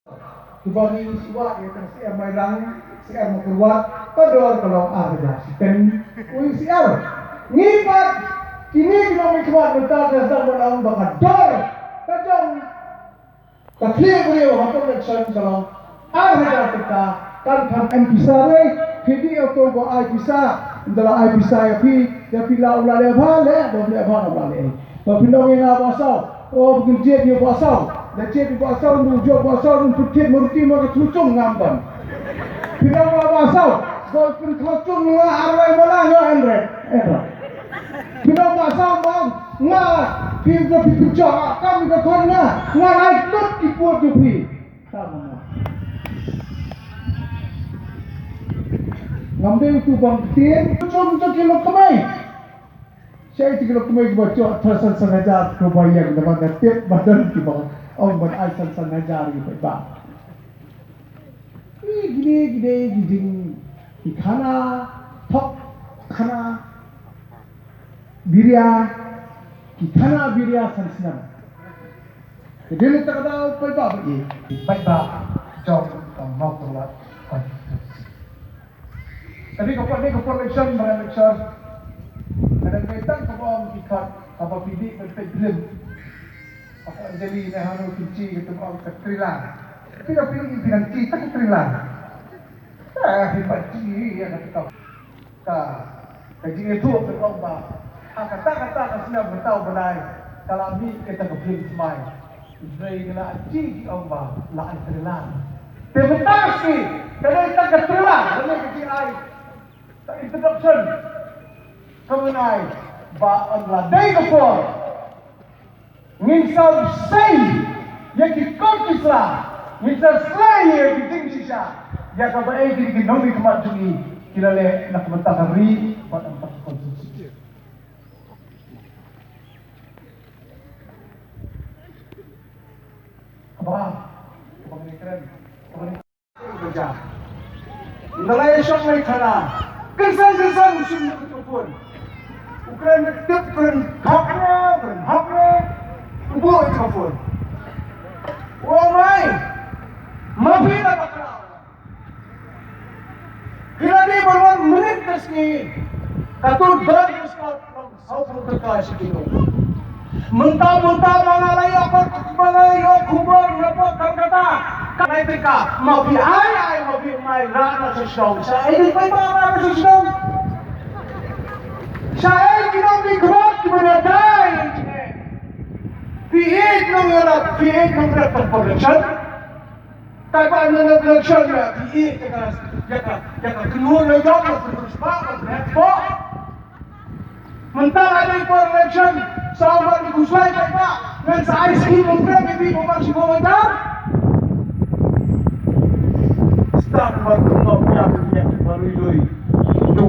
Dibagi suat ya kan siar mairang siar mau keluar pedor kalau ada dan siar ngibat kini kita mau keluar bentar dasar berlawan bakal dor kajang kaklir beliau atau election kalau ada kita kan bisa deh video tu buat ai bisa dalam ai bisa ya pila ulah level ya dom level ulah le pila yang apa oh bekerja dia pasal dah cek pasal nujuk pasal untuk murti maka tucung ngamban bila pasal kau tucung ngah arwai malah ngahendre bila pasal bang ngah kita tucung kami ke kona ngah naik tut ikut jupi sama ngambil tu bang tin tucung kilo kemai saya 3 kilo kemai baca tersan sengaja kebayang dapat tiap badan kita orang berasal sengaja gitu pak. Ini gini ikana top kana birya ikana birya sensinan. Jadi kita kata apa ini? Baik jom mau keluar. Tadi kepada election election ada kaitan kepada ikat apa bidik berpedlem apa jadi ini harus kunci itu orang ketrilan tapi kalau pilih dengan kita ketrilan hebat ya kata kaji itu berubah kata sudah bertahu berai kalau ni kita kepilih semai Israel kena aji Allah lah ketrilan terbetasi kalau kita ketrilan kalau kecil air introduction kemenai ba ladai kapor nginsab say ya ki kokisla nginsab say ya ki tingsisha ya ka ba ai ki nomi kamat jungi kilale nak mentahari pada empat konstitusi apa ini keren kerja nilai syamai kana kesan sini pun Ukraine different hakna buat kafur. Oh my, mafia bakal. Kira ni berapa menit meski katut bagus kalau South Africa sekitu. Mentah-mentah mengalai apa mengalai kubur apa kata kanai mereka mafia ai mafia mai rana sesuatu. Saya ini apa sesuatu. Saya kira mikrob menadai P8 nomor production tapi nomor production ya P8 jaka keluar lagi terus pak mentah ada production sahabat dikuslai pak dan saya sih mungkin lebih memaksa komentar start buat baru itu